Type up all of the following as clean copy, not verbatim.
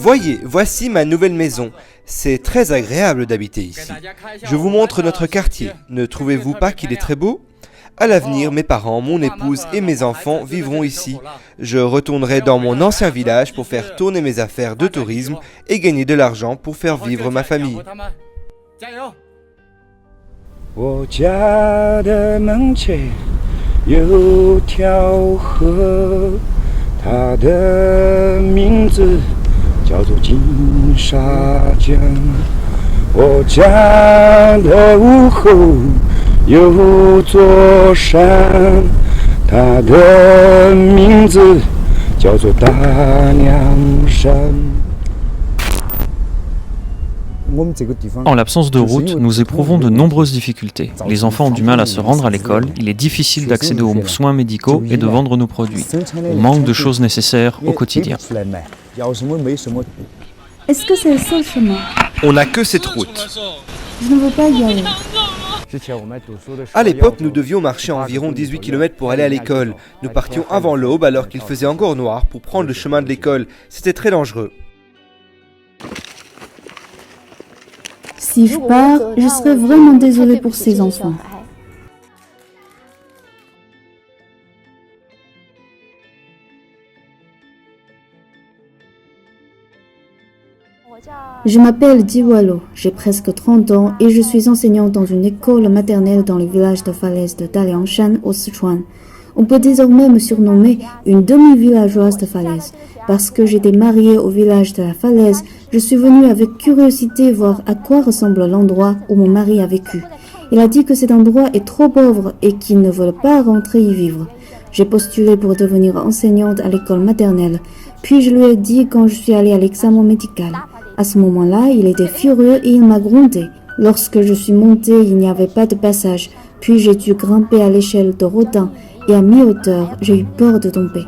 Voyez, voici ma nouvelle maison. C'est très agréable d'habiter ici. Je vous montre notre quartier. Ne trouvez-vous pas qu'il est très beau ? À l'avenir, mes parents, mon épouse et mes enfants vivront ici. Je retournerai dans mon ancien village pour faire tourner mes affaires de tourisme et gagner de l'argent pour faire vivre ma famille. 我家的门前有条河，它的名字叫做金沙江。我家的屋后有座山，它的名字叫做大凉山。 En l'absence de route, nous éprouvons de nombreuses difficultés. Les enfants ont du mal à se rendre à l'école, il est difficile d'accéder aux soins médicaux et de vendre nos produits. On manque de choses nécessaires au quotidien. Est-ce que c'est le seul chemin? On n'a que cette route. Je ne veux pas y aller. À l'époque, nous devions marcher environ 18 km pour aller à l'école. Nous partions avant l'aube alors qu'il faisait encore noir pour prendre le chemin de l'école. C'était très dangereux. Si je pars, je serai vraiment désolée pour ces enfants. Je m'appelle Diwalo, j'ai presque 30 ans et je suis enseignante dans une école maternelle dans le village de Falaise de Daliangshan au Sichuan. On peut désormais me surnommer une demi-villageoise de Falaise. Parce que j'étais mariée au village de la Falaise, je suis venue avec curiosité voir à quoi ressemble l'endroit où mon mari a vécu. Il a dit que cet endroit est trop pauvre et qu'il ne veut pas rentrer y vivre. J'ai postulé pour devenir enseignante à l'école maternelle, puis je lui ai dit quand je suis allée à l'examen médical. À ce moment-là, il était furieux et il m'a grondé. Lorsque je suis montée, il n'y avait pas de passage, puis j'ai dû grimper à l'échelle de rodin et à mi-hauteur, j'ai eu peur de tomber.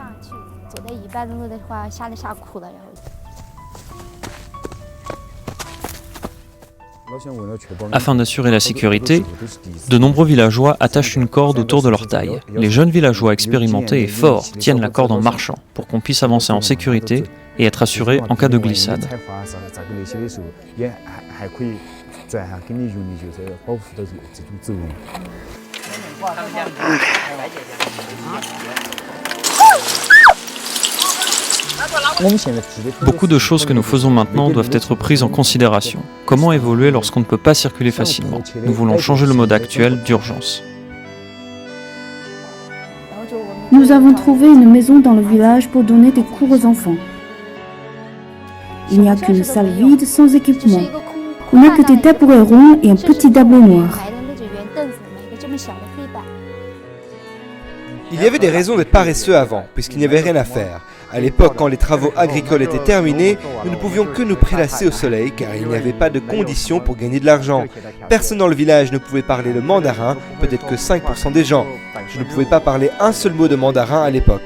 Afin d'assurer la sécurité, de nombreux villageois attachent une corde autour de leur taille. Les jeunes villageois expérimentés et forts tiennent la corde en marchant pour qu'on puisse avancer en sécurité et être assuré en cas de glissade. Beaucoup de choses que nous faisons maintenant doivent être prises en considération. Comment évoluer lorsqu'on ne peut pas circuler facilement? Nous voulons changer le mode actuel d'urgence. Nous avons trouvé une maison dans le village pour donner des cours aux enfants. Il n'y a qu'une salle vide sans équipement. On n'a que des tabourets ronds et un petit tableau noir. Il y avait des raisons d'être paresseux avant, puisqu'il n'y avait rien à faire. À l'époque, quand les travaux agricoles étaient terminés, nous ne pouvions que nous prélasser au soleil car il n'y avait pas de conditions pour gagner de l'argent. Personne dans le village ne pouvait parler le mandarin, peut-être que 5% des gens. Je ne pouvais pas parler un seul mot de mandarin à l'époque.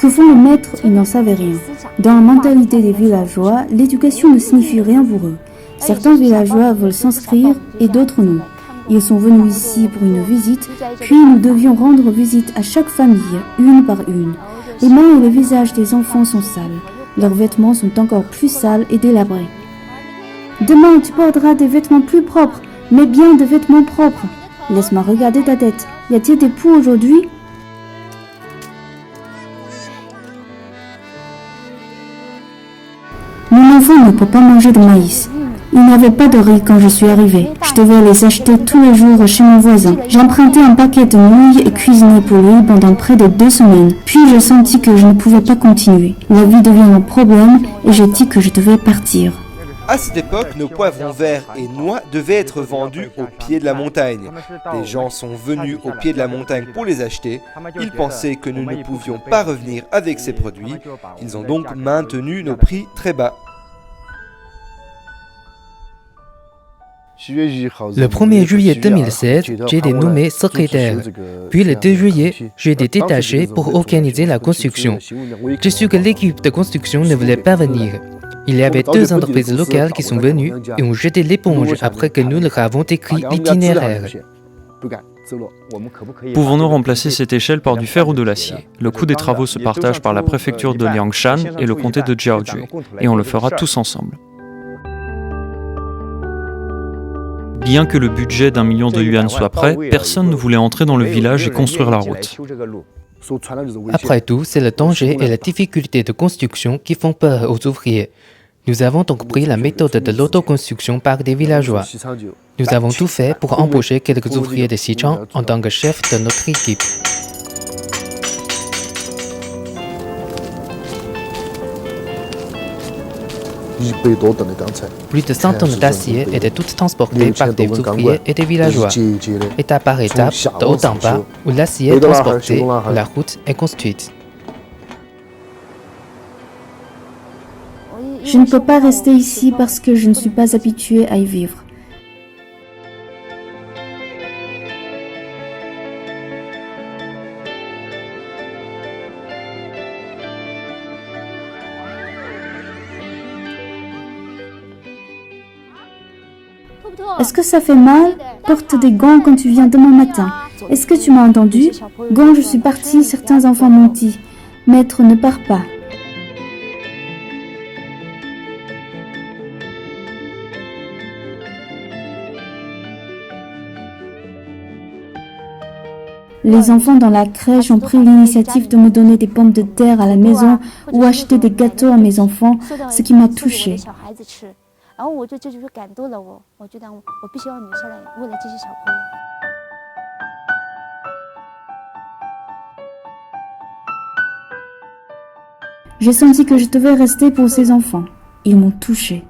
Que font les maîtres? Ils n'en savaient rien. Dans la mentalité des villageois, l'éducation ne signifie rien pour eux. Certains villageois veulent s'inscrire et d'autres non. Ils sont venus ici pour une visite, puis nous devions rendre visite à chaque famille, une par une. Les mains et les visages des enfants sont sales. Leurs vêtements sont encore plus sales et délabrés. Demain, tu porteras des vêtements plus propres, mais bien des vêtements propres. Laisse-moi regarder ta tête. Y a-t-il des poux aujourd'hui? Mon enfant ne peut pas manger de maïs. Il n'y avait pas de riz quand je suis arrivée. Je devais les acheter tous les jours chez mon voisin. J'ai emprunté un paquet de nouilles et cuisiné pour lui pendant près de 2 semaines. Puis j'ai senti que je ne pouvais pas continuer. La vie devient un problème et j'ai dit que je devais partir. À cette époque, nos poivrons verts et noix devaient être vendus au pied de la montagne. Les gens sont venus au pied de la montagne pour les acheter. Ils pensaient que nous ne pouvions pas revenir avec ces produits. Ils ont donc maintenu nos prix très bas. Le 1er juillet 2016, j'ai été nommé secrétaire. Puis le 2 juillet, j'ai été détaché pour organiser la construction. J'ai su que l'équipe de construction ne voulait pas venir. Il y avait 2 entreprises locales qui sont venues et ont jeté l'éponge après que nous leur avons écrit l'itinéraire. Pouvons-nous remplacer cette échelle par du fer ou de l'acier? Le coût des travaux se partage par la préfecture de Liangshan et le comté de Jiaozhui, et on le fera tous ensemble. Bien que le budget d'1 million de yuan soit prêt, personne ne voulait entrer dans le village et construire la route. Après tout, c'est le danger et la difficulté de construction qui font peur aux ouvriers. Nous avons donc pris la méthode de l'autoconstruction par des villageois. Nous avons tout fait pour embaucher quelques ouvriers de Xichang en tant que chef de notre équipe. Plus de 100 tonnes d'acier étaient toutes transportées par des ouvriers et des villageois. Étape par étape, de haut en bas, où l'acier est transporté, la route est construite. Je ne peux pas rester ici parce que je ne suis pas habituée à y vivre. Est-ce que ça fait mal? Porte des gants quand tu viens demain matin. Est-ce que tu m'as entendu? Gants, je suis partie, certains enfants m'ont dit. Maître, ne pars pas. Les enfants dans la crèche ont pris l'initiative de me donner des pommes de terre à la maison ou acheter des gâteaux à mes enfants, ce qui m'a touchée. J'ai senti que je devais rester pour ces enfants. Ils m'ont touchée.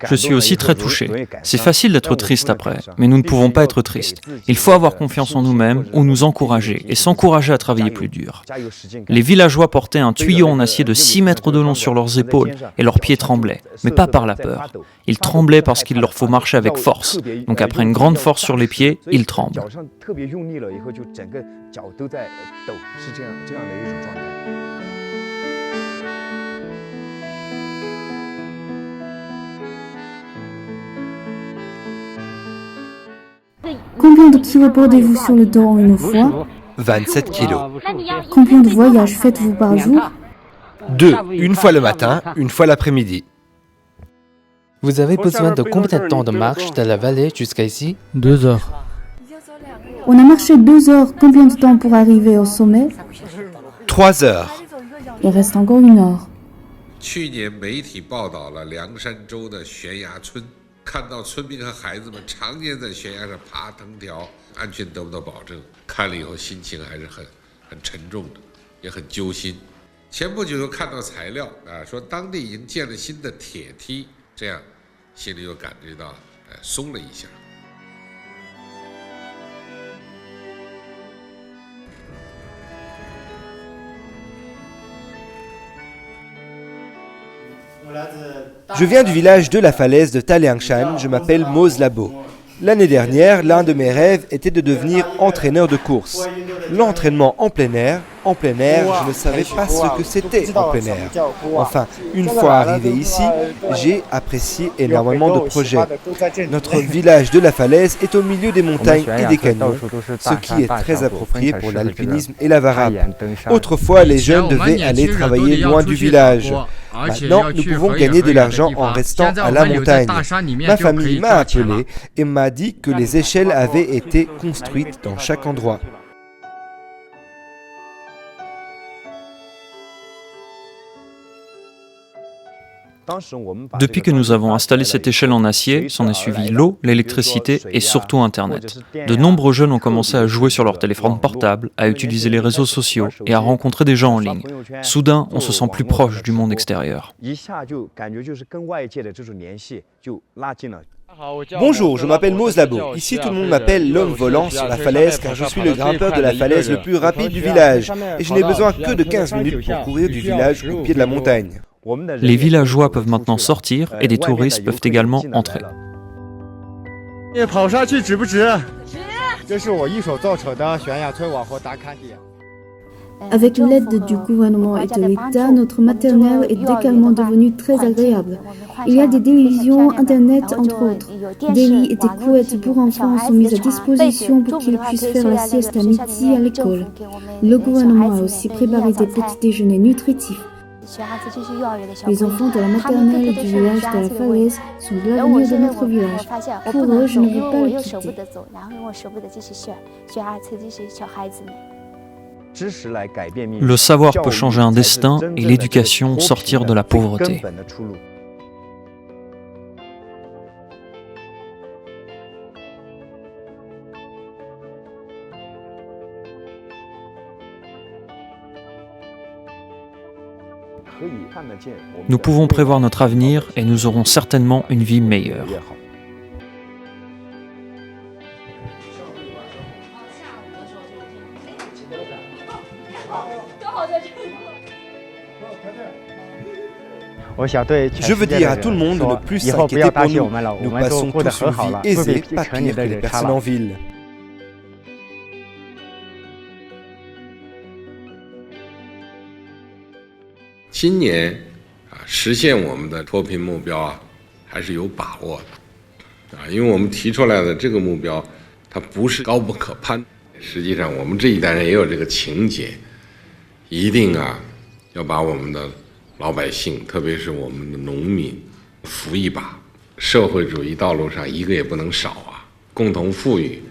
Je suis aussi très touché. C'est facile d'être triste après, mais nous ne pouvons pas être tristes. Il faut avoir confiance en nous-mêmes ou nous encourager et s'encourager à travailler plus dur. Les villageois portaient un tuyau en acier de 6 mètres de long sur leurs épaules et leurs pieds tremblaient, mais pas par la peur. Ils tremblaient parce qu'il leur faut marcher avec force. Donc après une grande force sur les pieds, ils tremblent. Combien de kilos portez-vous sur le dos en une fois? 27 kilos. Combien de voyages faites-vous par jour? 2, une fois le matin, une fois l'après-midi. Vous avez besoin de combien de temps de marche de la vallée jusqu'à ici? 2 heures. On a marché 2 heures. Combien de temps pour arriver au sommet? 3 heures. Il reste encore 1 heure. 去年媒体报道了凉山州的悬崖村，看到村民和孩子们常年在悬崖上爬藤条，安全得不到保证，看了以后心情还是很沉重的，也很揪心。前不久又看到材料说当地已经建了新的铁梯，这样心里又感觉到松了一下。Je viens du village de la falaise de Taliangshan, je m'appelle Mose Labo. L'année dernière, l'un de mes rêves était de devenir entraîneur de course. L'entraînement en plein air, je ne savais pas ce que c'était en plein air. Enfin, une fois arrivé ici, j'ai apprécié énormément de projets. Notre village de la falaise est au milieu des montagnes et des canyons, ce qui est très approprié pour l'alpinisme et la varap. Autrefois, les jeunes devaient aller travailler loin du village. Maintenant, nous pouvons gagner de l'argent en restant à la montagne. Ma famille m'a appelé et m'a dit que les échelles avaient été construites dans chaque endroit. Depuis que nous avons installé cette échelle en acier, s'en est suivi l'eau, l'électricité et surtout Internet. De nombreux jeunes ont commencé à jouer sur leur téléphone portable, à utiliser les réseaux sociaux et à rencontrer des gens en ligne. Soudain, on se sent plus proche du monde extérieur. Bonjour, je m'appelle Mose Labo. Ici, tout le monde m'appelle l'homme volant sur la falaise car je suis le grimpeur de la falaise le plus rapide du village. Et je n'ai besoin que de 15 minutes pour courir du village au pied de la montagne. Les villageois peuvent maintenant sortir et des touristes peuvent également entrer. Avec l'aide du gouvernement et de l'État, notre maternelle est également devenue très agréable. Il y a des télévisions, Internet, entre autres. Des lits et des couettes pour enfants sont mis à disposition pour qu'ils puissent faire la sieste à midi à l'école. Le gouvernement a aussi préparé des petits déjeuners nutritifs. Les enfants de la maternelle et du village de la Falaise sont l'avenir de notre village. Pour eux, je ne veux pas le quitter. Le savoir peut changer un destin et l'éducation sortir de la pauvreté. Nous pouvons prévoir notre avenir et nous aurons certainement une vie meilleure. Je veux dire à tout le monde de ne plus s'inquiéter pour nous. Nous passons tous une vie aisée, pas pire que les personnes en ville.今年实现我们的脱贫目标还是有把握的因为我们提出来的这个目标它不是高不可攀，实际上我们这一代人也有这个情节，一定要把我们的老百姓，特别是我们的农民扶一把，社会主义道路上一个也不能少共同富裕